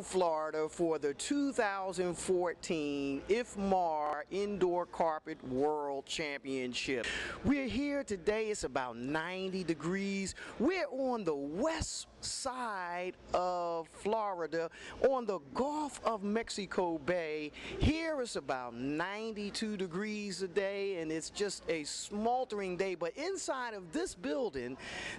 Orlando, Florida for the 2014 IFMAR Indoor Carpet World Championship. We're here today. It's about 90 degrees. We're on the west side of Florida on the Gulf of Mexico Bay. Here it's about 92 degrees today, and it's just a smoldering day. But inside of this building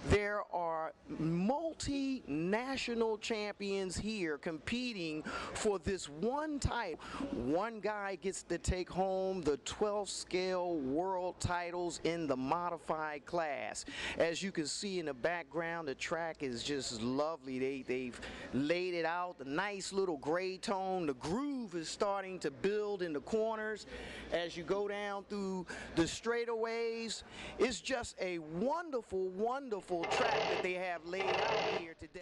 there are multinational champions here competing for this one type. One guy gets to take home the 12 scale world titles in the modified class. As you can see in the background, the track is just lovely. They've laid it out, the nice little gray tone. The groove is starting to build in the corners as you go down through the straightaways. It's just a wonderful, wonderful track that they have laid out here today.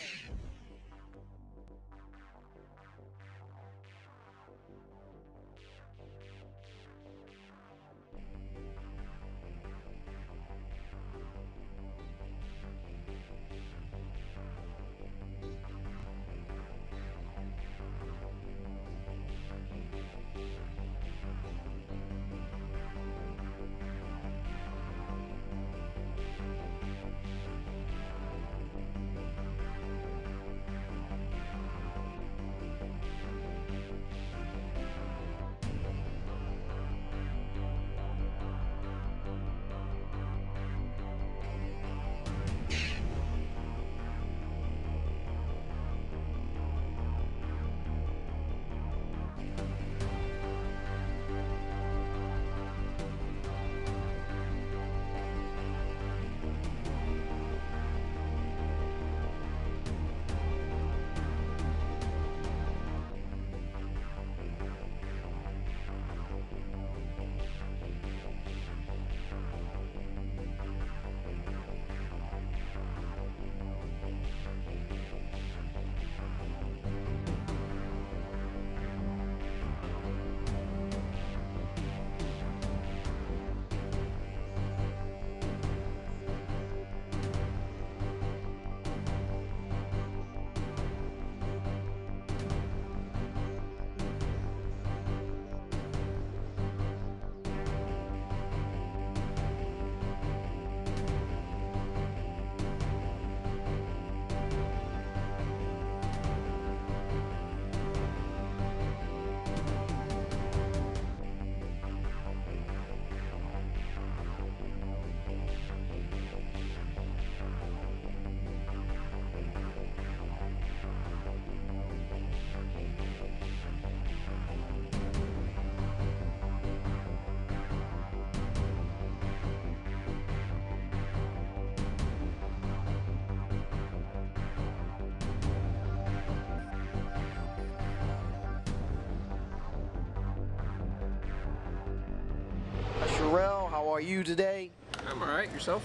How are you today? I'm alright, yourself?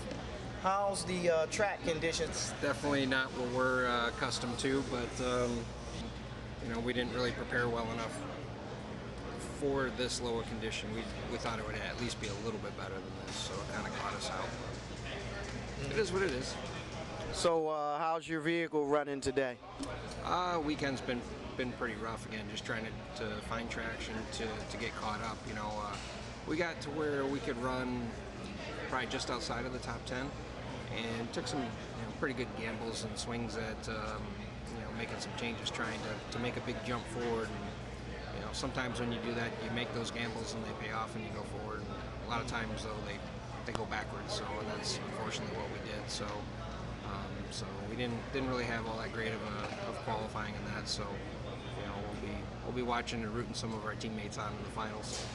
How's the track conditions? Definitely not what we're accustomed to, but you know, we didn't really prepare well enough for this low a condition. We thought it would at least be a little bit better than this, so it kind of caught us out. It is what it is. So how's your vehicle running today? Weekend's been pretty rough again, just trying to find traction to get caught up. You know, we got to where we could run probably just outside of the top 10 and took some pretty good gambles and swings at making some changes, trying to make a big jump forward. And sometimes when you do that, you make those gambles and they pay off and you go forward. And a lot of times though they go backwards, so that's unfortunately what we did. So so we didn't really have all that great of qualifying in that, so we'll be watching and rooting some of our teammates on in the finals.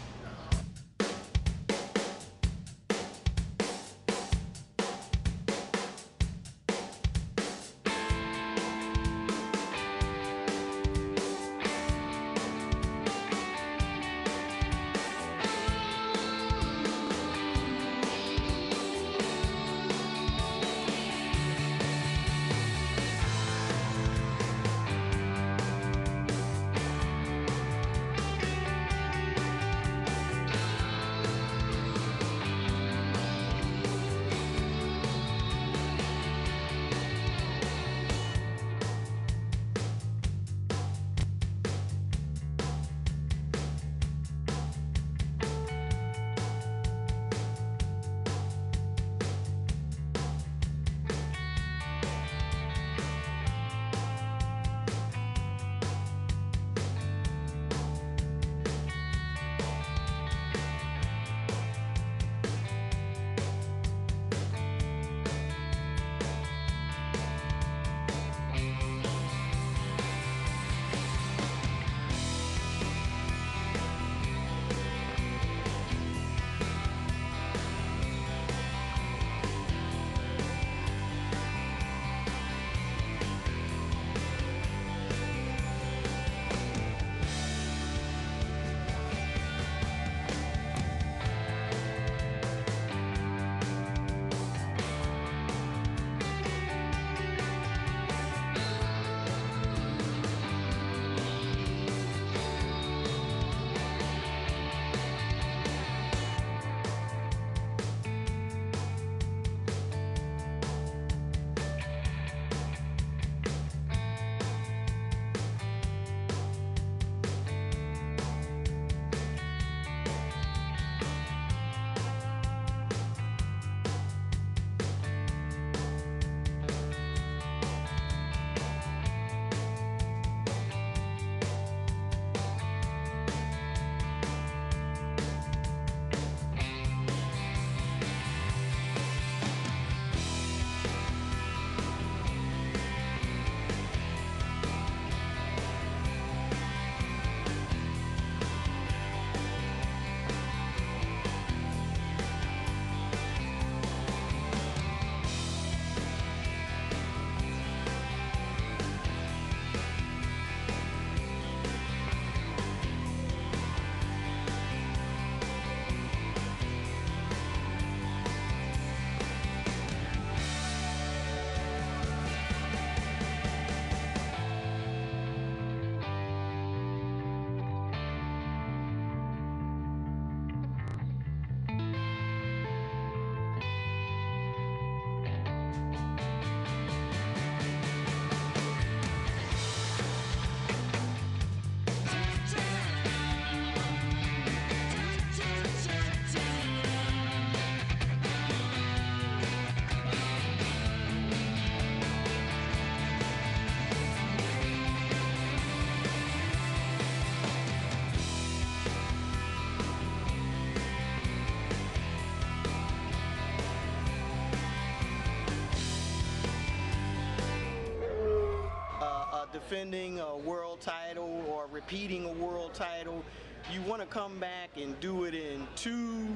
defending a world title or repeating a world title, you want to come back and do it in two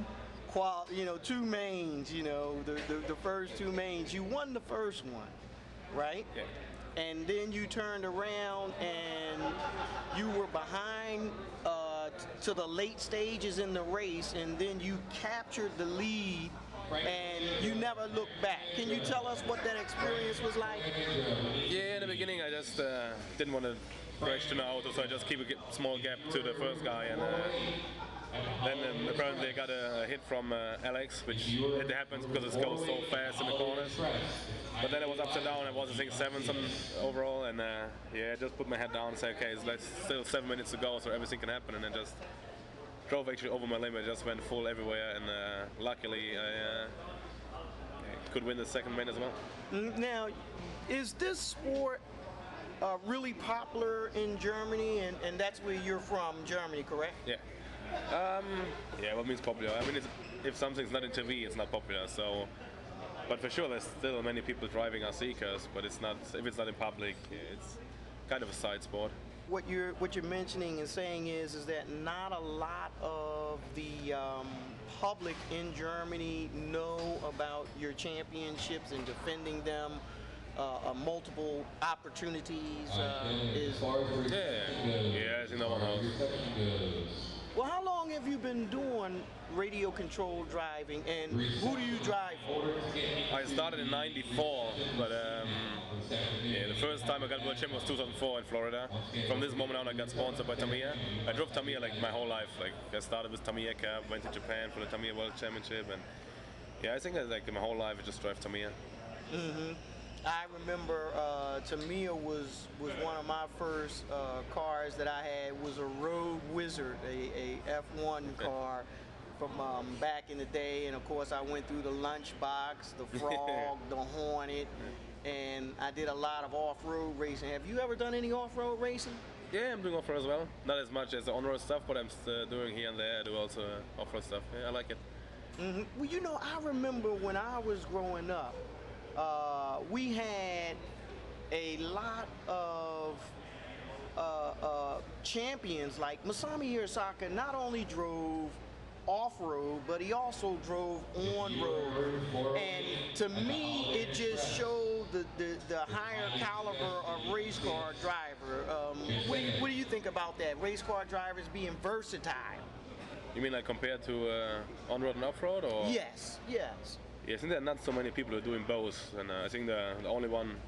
mains, the first two mains. You won the first one, right? Yeah. And then you turned around and you were behind to the late stages in the race, and then you captured the lead and you never looked back. Can you tell us what that experience was like? Yeah, in the beginning I just didn't want to crash to the auto, so I just keep a small gap to the first guy, and then apparently I got a hit from Alex, which it happens because it goes so fast in the corners. But then it was ups and down. I was, I think, 7th overall, and yeah, I just put my head down and said, okay, it's still 7 minutes to go, so everything can happen, and then just drove actually over my limit. Just went full everywhere, and luckily I could win the second main as well. Now, is this sport really popular in Germany, and that's where you're from, Germany, correct? Yeah. Yeah, what means popular? I mean, if something's not in TV, it's not popular. So, but for sure, there's still many people driving RC cars, but it's not. If it's not in public, it's kind of a side sport. What you're mentioning and saying is that not a lot of the public in Germany know about your championships and defending them. Multiple opportunities is. Yeah, I think no one knows. Well, how long have you been doing radio controlled driving, and who do you drive for? I started in '94, but yeah, the first time I got World Champ was 2004 in Florida. From this moment on, I got sponsored by Tamiya. I drove Tamiya like my whole life. Like I started with Tamiya Cup, went to Japan for the Tamiya World Championship, and yeah, I think that like my whole life I just drive Tamiya. I remember Tamiya was one of my first cars that I had was a Road Wizard, a F1 car from back in the day, and of course I went through the Lunchbox, the Frog, the Hornet, and I did a lot of off-road racing. Have you ever done any off-road racing? Yeah, I'm doing off-road as well. Not as much as the on-road stuff, but I'm still doing here and there. I do also off-road stuff. Yeah, I like it. Well, I remember when I was growing up, we had a lot of champions. Like Masami Hirasaka not only drove off-road, but he also drove on-road. And to me, it just showed the higher caliber of race car driver. What do you think about that? Race car drivers being versatile. You mean like compared to on-road and off-road, or? Yes, yes. Yeah, I think there are not so many people who are doing both, and I think the only one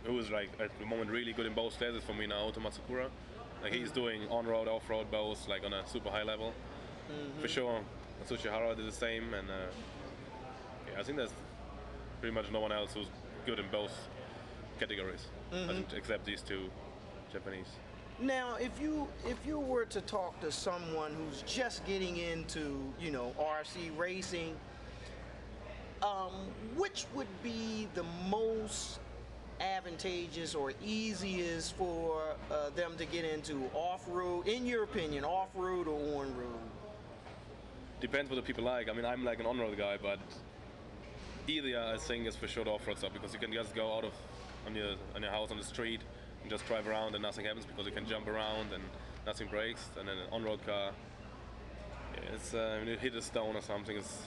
who is like at the moment really good in both classes for me now, Oto Matsukura. Like he's doing on-road, off-road both, like on a super high level. For sure, Atsushi Hara did the same, and yeah, I think there's pretty much no one else who's good in both categories, I think, except these two Japanese. Now, if you were to talk to someone who's just getting into RC racing, which would be the most advantageous or easiest for them to get into, off-road, in your opinion, off-road or on-road? Depends what the people like. I mean, I'm like an on-road guy, but easier I think is for sure the off-road stuff, because you can just go out on your house on the street and just drive around and nothing happens, because you can jump around and nothing breaks. And then an on-road car, yeah, it's when you hit a stone or something, it's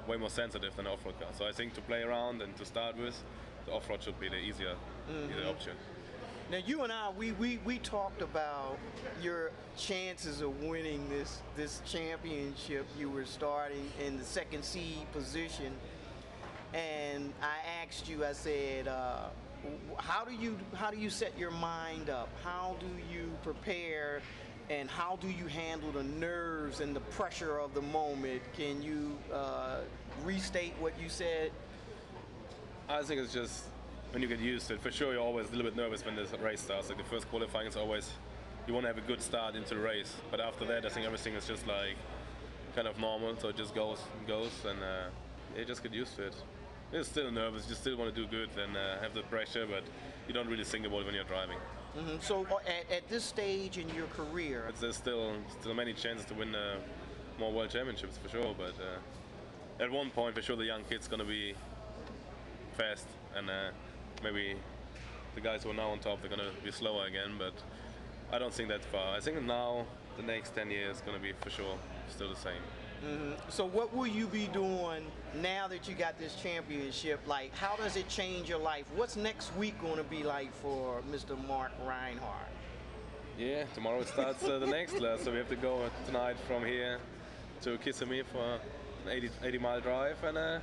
way more sensitive than an off-road car. So I think to play around and to start with, the off-road should be the easier option. Now you and I, we talked about your chances of winning this championship. You were starting in the second seed position, and I asked you, I said, how do you set your mind up? How do you prepare? And how do you handle the nerves and the pressure of the moment? Can you restate what you said? I think it's just when you get used to it. For sure, you're always a little bit nervous when the race starts. Like the first qualifying is always, you want to have a good start into the race. But after that, I think everything is just like kind of normal. So it just goes and goes, and you just get used to it. You're still nervous. You still want to do good and have the pressure, but you don't really think about it when you're driving. So at this stage in your career, there's still many chances to win more world championships for sure. But at one point, for sure, the young kid's gonna be fast and maybe the guys who are now on top, they're going to be slower again, but I don't think that far. I think now the next 10 years is going to be for sure still the same. So what will you be doing now that you got this championship? Like, how does it change your life? What's next week going to be like for Mr. Marc Rheinhard? Yeah, tomorrow it starts the next class, so we have to go tonight from here to Kissimmee for an 80-mile drive, and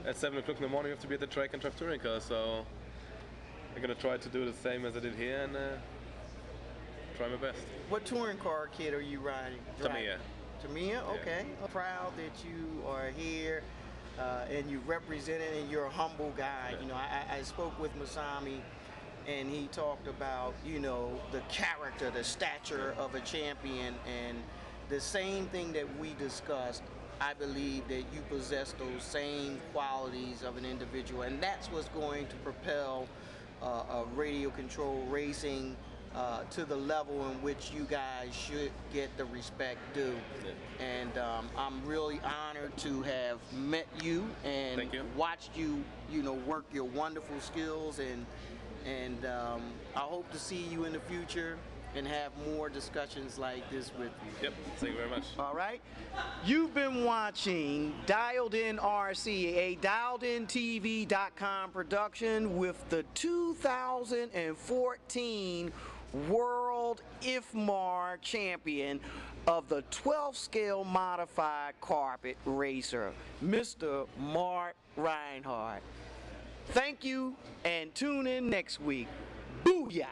at 7 o'clock in the morning we have to be at the track and drive touring cars, so I'm going to try to do the same as I did here and try my best. What touring car kit are you riding? Tamiya. Tamiya, okay. Yeah. Proud that you are here and you represent it, and you're a humble guy. Yeah. You know, I spoke with Masami, and he talked about, you know, the character, the stature of a champion, and the same thing that we discussed. I believe that you possess those same qualities of an individual, and that's what's going to propel radio control racing to the level in which you guys should get the respect due. Yeah. And I'm really honored to have met you and watched you, you know, work your wonderful skills, and I hope to see you in the future and have more discussions like this with you. Yep, thank you very much. All right. You've been watching Dialed In RC, a DialedInTV.com production with the 2014 World IFMAR champion of the 12 scale modified carpet racer, Mr. Marc Rheinhard. Thank you, and tune in next week. Booyah!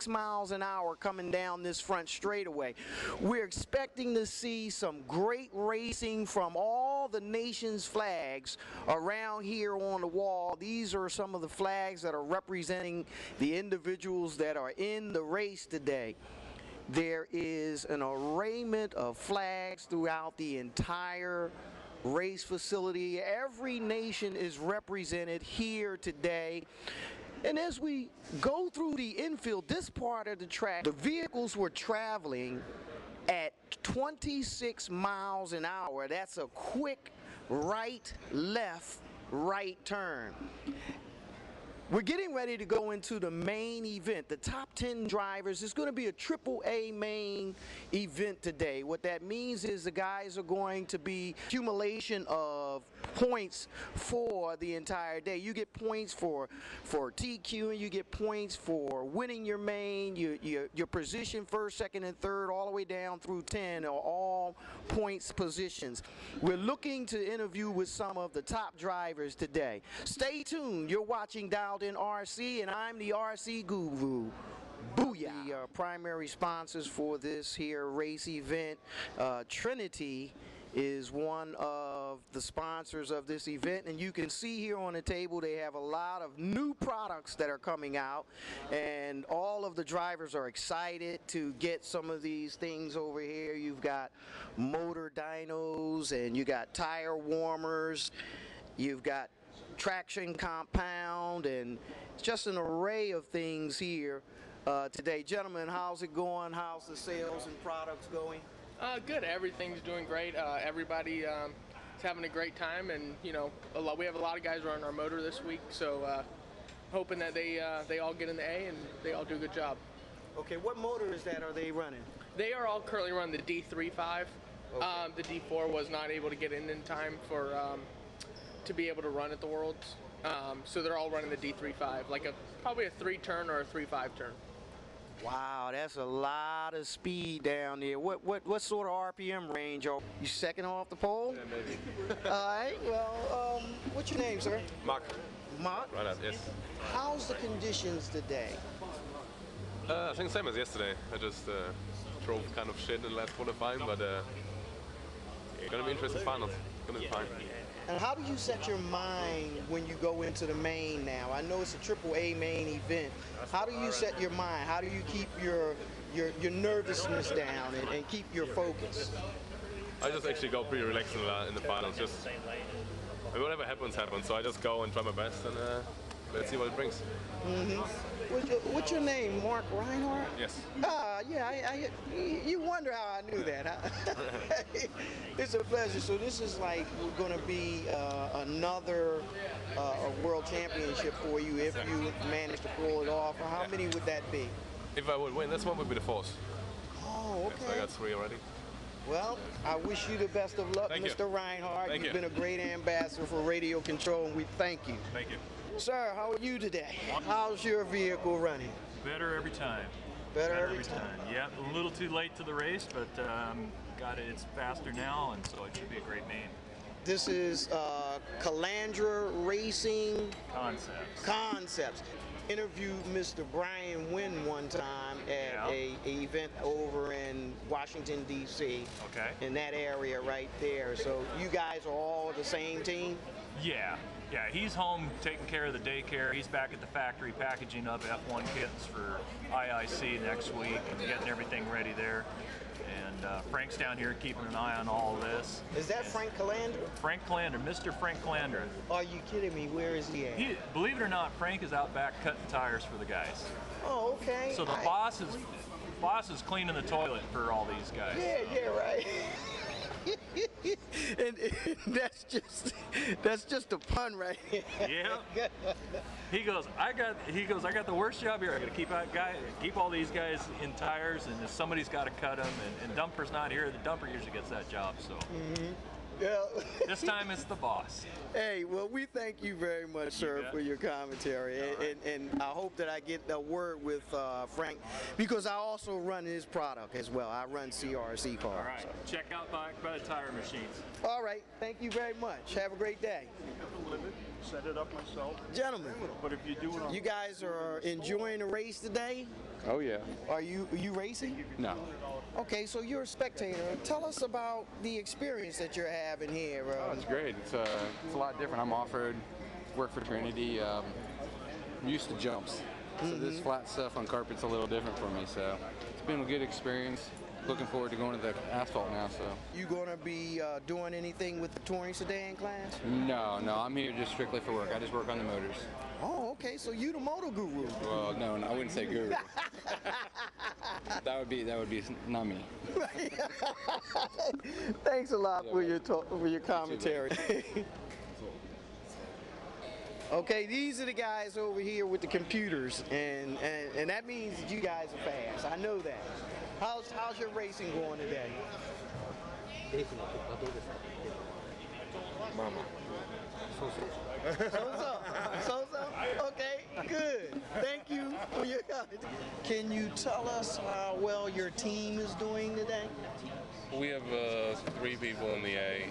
miles an hour coming down this front straightaway. We're expecting to see some great racing from all the nation's flags around here on the wall. These are some of the flags that are representing the individuals that are in the race today. There is an arrayment of flags throughout the entire race facility. Every nation is represented here today. And as we go through the infield, this part of the track, the vehicles were traveling at 26 miles an hour. That's a quick right, left, right turn. We're getting ready to go into the main event, the top 10 drivers. It's going to be a AAA main event today. What that means is the guys are going to be accumulation of points for the entire day. You get points for TQ, and you get points for winning your main. Your position first, second, and third, all the way down through 10 are all points positions. We're looking to interview with some of the top drivers today. Stay tuned. You're watching Dialed In RC, and I'm the RC Guru. Booyah! The primary sponsors for this here race event, Trinity, is one of the sponsors of this event, and you can see here on the table they have a lot of new products that are coming out, and all of the drivers are excited to get some of these things over here. You've got motor dynos, and you got tire warmers, you've got traction compound, and just an array of things here today. Gentlemen, how's it going? How's the sales and products going? Good. Everything's doing great. Everybody is having a great time, and we have a lot of guys running our motor this week. So hoping that they all get in the A and they all do a good job. Okay, what motor is that are they running? They are all currently running the D3.5. Okay. The D4 was not able to get in time for to be able to run at the Worlds. So they're all running the D3.5, like probably a 3-turn or a 3.5 turn. Wow, that's a lot of speed down there. What sort of RPM range are you? Second off the pole? Yeah, maybe. All right. Well, what's your name, sir? Marc. Marc? Rheinhard, yes. How's the conditions today? I think same as yesterday. I just drove kind of shit in the last qualifying, but it's gonna be interesting finals. It's gonna be fine. And how do you set your mind when you go into the main now? I know it's a AAA main event. How do you set your mind? How do you keep your nervousness down and keep your focus? I just actually go pretty relaxed in the finals. Just whatever happens, happens. So I just go and try my best, and let's see what it brings. Mm-hmm. What's your name, Marc Rheinhard? Yes. Yeah, you wonder how I knew that, huh? It's a pleasure. So this is like going to be another world championship for you if you manage to pull it off. How many would that be? If I would win, this one would be the fourth. Oh, okay. So I got 3 already. Well, I wish you the best of luck, Mr. Rheinhard. You've been a great ambassador for Radio Control, and we thank you. Thank you. Sir, how are you today? How's your vehicle running? Better every time. Better every time. Yeah, a little too late to the race, but got it. It's faster now, and so it should be a great main. This is Calandra Racing Concepts. Interviewed Mr. Brian Wynn one time at a event over in Washington, D.C. Okay. In that area right there. So you guys are all the same team? Yeah, he's home taking care of the daycare. He's back at the factory packaging up F1 kits for IIC next week and getting everything ready there. And Frank's down here keeping an eye on all this. Is that Frank Calandra? Frank Calandra, Mr. Frank Calandra. Are you kidding me? Where is he at? Believe it or not, Frank is out back cutting tires for the guys. Oh, okay. So the boss is cleaning the toilet for all these guys. Yeah, right. and that's just a pun right here. Yeah. He goes, I got the worst job here. I got to keep all these guys in tires, and if somebody's got to cut them, and Dumper's not here, the Dumper usually gets that job. So. Mm-hmm. Yeah. This time it's the boss. Hey, well, we thank you very much, sir, for your commentary. Right. And I hope that I get a word with Frank, because I also run his product as well. I run CRC cars. All right. So. Check out by the tire machines. All right. Thank you very much. Have a great day. Set it up myself. Gentlemen, but if you do it, you guys are enjoying the race today? Oh yeah. Are you racing? No. Okay, so you're a spectator. Tell us about the experience that you're having here. It's great. It's a lot different. I'm off-road, work for Trinity. I'm used to jumps, so this flat stuff on carpet's a little different for me. So it's been a good experience. Looking forward to going to the asphalt now. So. You gonna be doing anything with the touring sedan class? No, I'm here just strictly for work. I just work on the motors. Oh, okay, so you the motor guru. Well, no, I wouldn't say guru. That would be not me. Thanks a lot for your commentary. Okay, these are the guys over here with the computers, and that means that you guys are fast. I know that. How's your racing going today? Mama. So? Okay, good. Thank you for your comment. Can you tell us how well your team is doing today? We have 3 people in the A,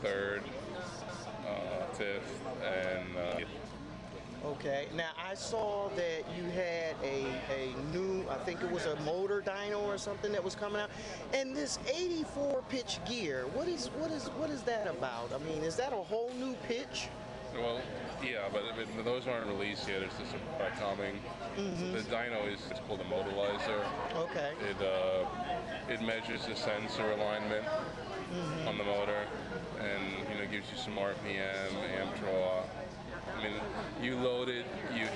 third, fifth, and Okay, now I saw that you had a new, I think it was a motor dyno or something that was coming out, and this 84 pitch gear. What is that about? I mean, is that a whole new pitch? well, yeah, but those aren't released yet. It's just coming. Mm-hmm. The dyno is called a modalizer. Okay. It measures the sensor alignment on the motor, and gives you some RPM, amp draw. I mean, you load it, you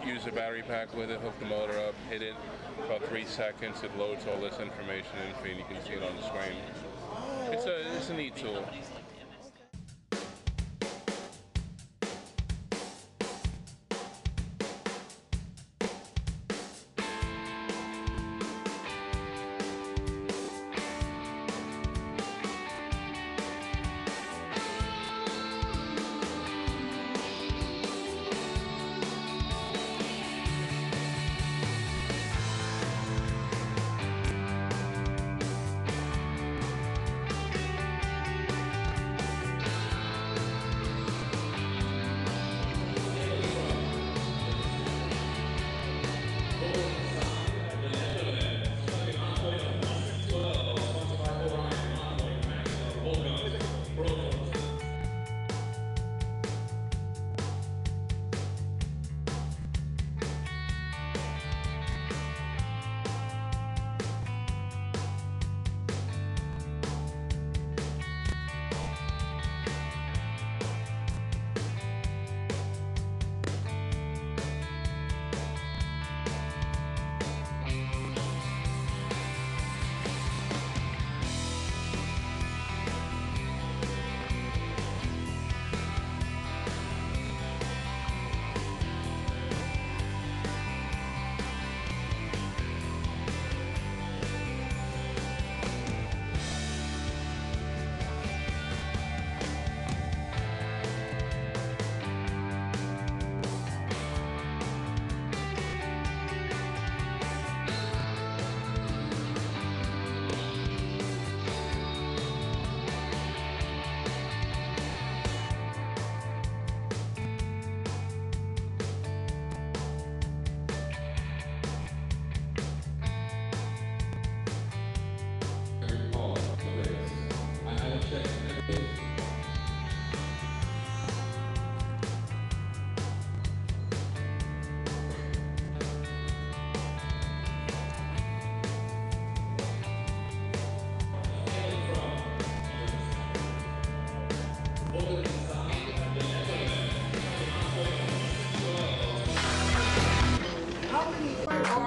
use a battery pack with it, hook the motor up, hit it, about 3 seconds, it loads all this information in for you, and you can see it on the screen. It's a neat tool.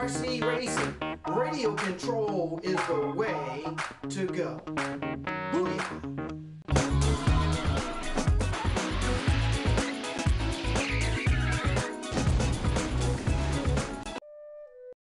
RC racing, radio control is the way to go. Booyah!